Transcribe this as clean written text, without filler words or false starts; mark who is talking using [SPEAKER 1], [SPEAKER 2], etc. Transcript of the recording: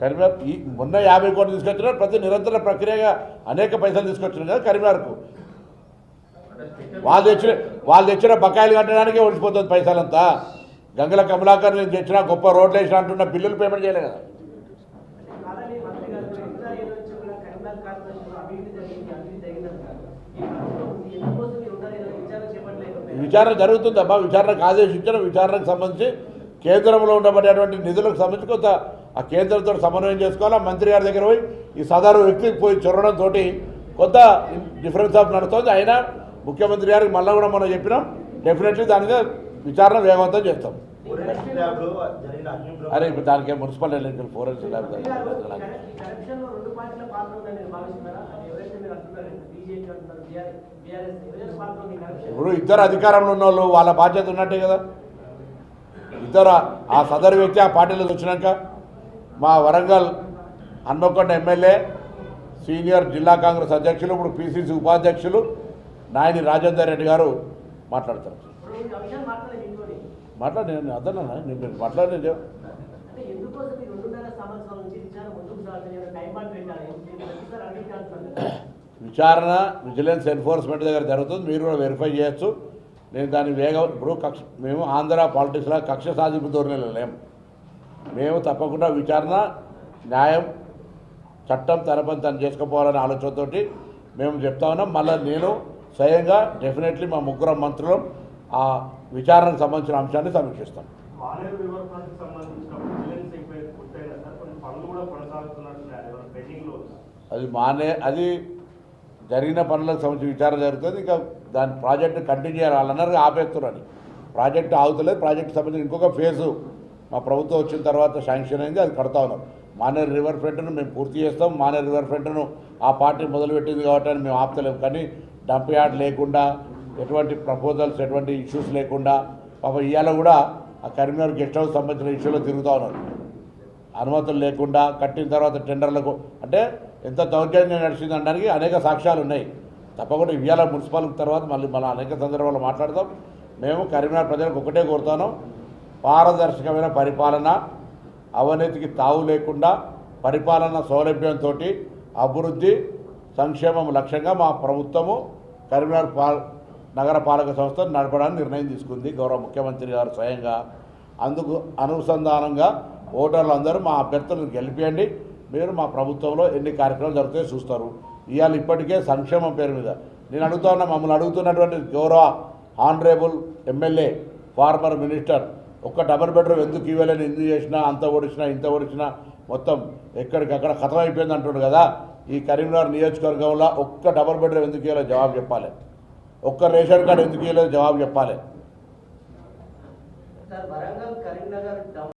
[SPEAKER 1] కరీంనగర్ ఈ మొన్న 50 కోట్లు తీసుకొచ్చినా ప్రతి నిరంతర ప్రక్రియగా అనేక పైసలు తీసుకొచ్చినారు కదా కరీంనగర్కు. వాళ్ళు తెచ్చిన బకాయిలు కట్టడానికే ఒడిచిపోతుంది పైసలంతా. గంగల కమలాకర్ నేను తెచ్చిన గొప్ప రోడ్లు వేసిన అంటున్న బిల్లులు పేమెంట్ చేయలేదు కదా. విచారణ జరుగుతుందమ్మా. విచారణకు ఆదేశించిన విచారణకు సంబంధించి కేంద్రంలో ఉండబడేటువంటి నిధులకు సంబంధించి కొంత ఆ కేంద్రంతో సమన్వయం చేసుకోవాలి. మంత్రి గారి దగ్గర పోయి ఈ సాధారణ వ్యక్తికి పోయి చొరడంతో కొంత డిఫరెన్స్ ఆఫ్ నడుస్తుంది. అయినా ముఖ్యమంత్రి గారికి మళ్ళీ కూడా మనం చెప్పినాం డెఫినెట్లీ దాని మీద విచారణ వేగవంతం చేస్తాం. అరే ఇప్పుడు దానికి మున్సిపల్ ఎన్నికలు ఫోరెన్సిక్ ల్యాబ్ ఇప్పుడు ఇద్దరు అధికారంలో ఉన్న వాళ్ళు వాళ్ళ బాధ్యత ఉన్నట్టే కదా. ఇద్దరు ఆ సదరు వ్యక్తి ఆ పార్టీలోకి వచ్చినాక మా వరంగల్ హన్మకొండ ఎమ్మెల్యే సీనియర్ జిల్లా కాంగ్రెస్ అధ్యక్షులు ఇప్పుడు పిసిసి ఉపాధ్యక్షులు నాయని రాజేందర్ రెడ్డి గారు మాట్లాడతారు. మాట్లాడి నేను అదన్నా నేను మాట్లాడలేదు. విచారణ విజిలెన్స్ ఎన్ఫోర్స్మెంట్ దగ్గర జరుగుతుంది. మీరు కూడా వెరిఫై చేయొచ్చు. నేను దాన్ని ఇప్పుడు మేము ఆంధ్ర పాలిటిక్స్లో కక్ష సాధింపు ధోరణిలో లేము. మేము తప్పకుండా విచారణ న్యాయం చట్టం తన పని తను చేసుకోపోవాలనే ఆలోచనతో మేము చెప్తా ఉన్నాం. మళ్ళీ నేను స్వయంగా డెఫినెట్లీ మా ముగ్గురు మంత్రులు ఆ విచారణకు సంబంధించిన అంశాన్ని సమీక్షిస్తాం. అది జరిగిన పనులకు సంబంధించి విచారణ జరుగుతుంది. ఇంకా దాని ప్రాజెక్టు కంటిన్యూ చేయాలి. వాళ్ళన్నారు ఆపేస్తున్నారని. ప్రాజెక్టు ఆగుతలేదు. ప్రాజెక్టు సంబంధించి ఇంకొక ఫేజు మా ప్రభుత్వం వచ్చిన తర్వాత శాంక్షన్ అయింది. అది కడతా ఉన్నాం. మానేరు రివర్ ఫ్రంట్ను మేము పూర్తి చేస్తాం. మానేరు రివర్ ఫ్రంట్ను ఆ పార్టీ మొదలుపెట్టింది కాబట్టి మేము ఆపుతలేము. కానీ డంప్ యార్డ్ లేకుండా ఎటువంటి ప్రపోజల్స్ ఎటువంటి ఇష్యూస్ లేకుండా పాపం ఇవాళ కూడా ఆ కరీంనగర్ గెస్ట్ హౌస్ సంబంధించిన ఇష్యూలో తిరుగుతూ ఉన్నారు. అనుమతులు లేకుండా కట్టిన తర్వాత టెండర్లకు అంటే ఎంత దౌర్జన్యంగా నడిచింది అనడానికి అనేక సాక్ష్యాలు ఉన్నాయి. తప్పకుండా ఇవాళ మున్సిపల్ తర్వాత మళ్ళీ మనం అనేక సందర్భాల్లో మాట్లాడతాం. మేము కరీంనగర్ ప్రజలకు ఒకటే కోరుతాను, పారదర్శకమైన పరిపాలన, అవినీతికి తావు లేకుండా పరిపాలన సౌలభ్యంతో అభివృద్ధి సంక్షేమం లక్ష్యంగా మా ప్రభుత్వము కరీంనగర్ నగర పాలక సంస్థ నడపడానికి నిర్ణయం తీసుకుంది గౌరవ ముఖ్యమంత్రి గారు స్వయంగా. అందుకు అనుసంధానంగా ఓటర్లు అందరూ మా అభ్యర్థులను గెలిపియండి. మీరు మా ప్రభుత్వంలో ఎన్ని కార్యక్రమాలు జరుగుతాయో చూస్తారు. ఇవాళ ఇప్పటికే సంక్షేమం పేరు మీద నేను అడుగుతా ఉన్నా, మమ్మల్ని అడుగుతున్నటువంటి గౌరవ ఆనరేబుల్ ఎమ్మెల్యే ఫార్మర్ మినిస్టర్ ఒక్క డబుల్ బెడ్రూమ్ ఎందుకు ఇవ్వలేని, ఎందుకు చేసినా, అంత ఓడిచినా ఇంత ఓడిచినా మొత్తం ఎక్కడికక్కడ ఖతం అయిపోయింది అంటున్నాడు కదా. ఈ కరీంనగర్ నియోజకవర్గంలో ఒక్క డబుల్ బెడ్రూమ్ ఎందుకు ఇవ్వలేదు జవాబు చెప్పాలి. ఒక్క రేషన్ కార్డు ఎందుకు ఇవ్వలేదు జవాబు చెప్పాలి.